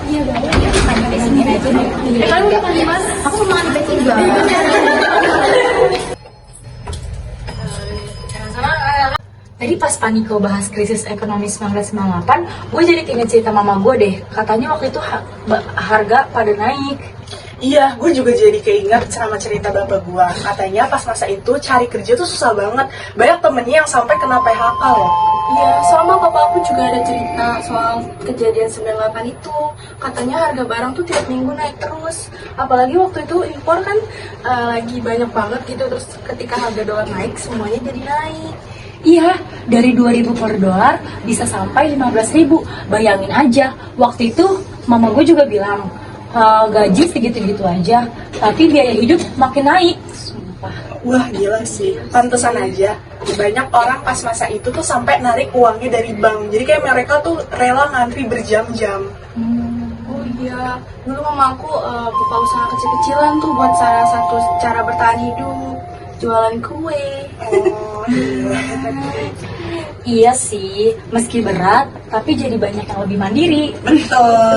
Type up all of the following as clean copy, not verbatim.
Iya boleh ya, makan di sini aja deh. Kalian udah makan Mas? Aku mau makan di juga. Tadi pas Paniko bahas krisis ekonomi 1998, gue jadi inget cerita mama gue deh. Katanya waktu itu harga pada naik. Iya, gue juga jadi keinget sama cerita bapak gue. Katanya pas masa itu cari kerja tuh susah banget. Banyak temennya yang sampai kena PHK loh. Iya, sama papa aku juga ada cerita soal kejadian 98 itu. Katanya harga barang tuh tiap minggu naik terus. Apalagi waktu itu impor kan lagi banyak banget gitu. Terus ketika harga dolar naik, semuanya jadi naik. Iya, dari 2.000 per dolar bisa sampai 15.000. Bayangin aja, waktu itu mama gue juga bilang, gaji segitu-gitu aja, tapi biaya hidup makin naik. Sumpah. Wah gila sih, pantesan aja banyak orang pas masa itu tuh sampai narik uangnya dari bank. Jadi kayak mereka tuh rela ngantri berjam-jam. Oh iya, dulu mama aku buka usaha kecil-kecilan tuh buat salah satu cara bertahan hidup, jualan kue. Oh, iya. Iya sih, meski berat, tapi jadi banyak yang lebih mandiri. Betul.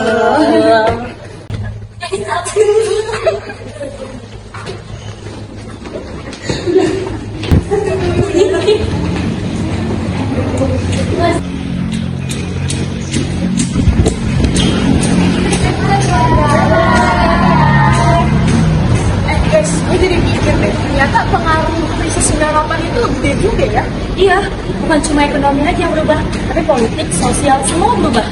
Guys, gue jadi mikir deh, ternyata pengaruh krisis 98 itu gede juga ya. Iya, bukan cuma ekonomi aja yang berubah, tapi politik, sosial, semua berubah.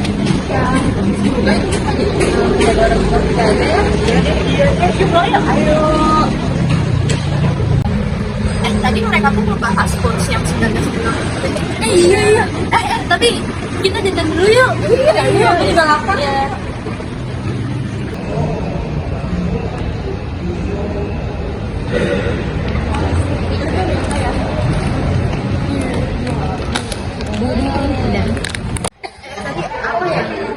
Tadi mereka tuh ngebahas kurs yang 1998. Iya. Tapi kita jajan dulu yuk. Iya, aku juga lapar.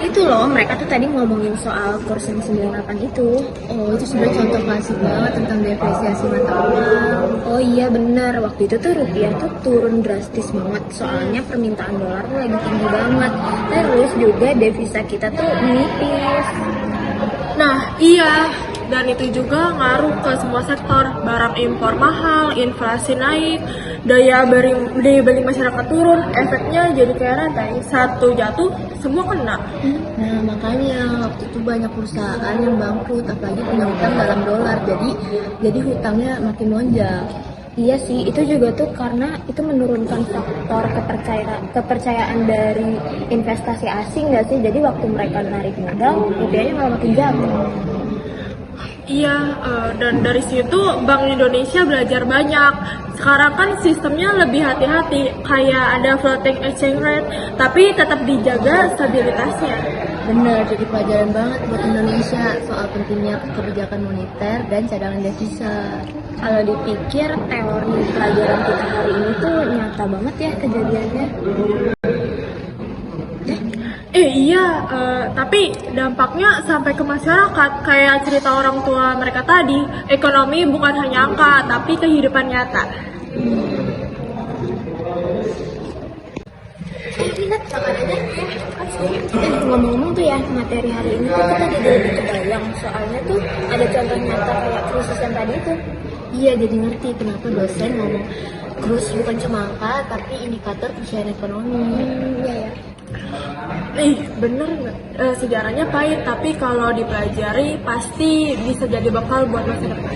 Itu loh, mereka tuh tadi ngomongin soal kurs yang 98 itu. Oh, itu sebenarnya contoh klasik banget tentang depresiasi mata uang. Oh iya bener, waktu itu tuh rupiah tuh turun drastis banget. Soalnya permintaan dolar tuh lagi tinggi banget. Terus juga devisa kita tuh menipis. Nah iya, dan itu juga ngaruh ke semua sektor. Barang impor mahal, inflasi naik, daya beli masyarakat turun. Efeknya jadi kayak rantai, satu jatuh semua kena. Nah, makanya waktu itu banyak perusahaan yang bangkrut, apalagi punya hutang dalam dolar. Jadi hutangnya makin lonjak. Iya sih, itu juga tuh karena itu menurunkan faktor kepercayaan dari investasi asing nggak sih? Jadi waktu mereka narik modal, rupiahnya malah makin jatuh. Iya, dan dari situ Bank Indonesia belajar banyak. Sekarang kan sistemnya lebih hati-hati, kayak ada floating exchange rate, tapi tetap dijaga stabilitasnya. Bener, jadi pelajaran banget buat Indonesia soal pentingnya kebijakan moneter dan cadangan devisa. Kalau dipikir teori pelajaran kita hari ini tuh nyata banget ya kejadiannya. Iya, tapi dampaknya sampai ke masyarakat, kayak cerita orang tua mereka tadi. Ekonomi bukan hanya angka, tapi kehidupan nyata. Lihat makanannya ngomong-ngomong tuh ya, materi hari ini tuh kita jadi lebih kebayang. Soalnya tuh ada contoh nyata kayak krisis yang tadi itu. Iya, jadi ngerti kenapa dosen ngomong terus bukan cuma angka, tapi indikator percayaan ekonomi. Iya ya. Bener nggak? Sejarahnya pahit, tapi kalau dipelajari pasti bisa jadi bekal buat masa depan.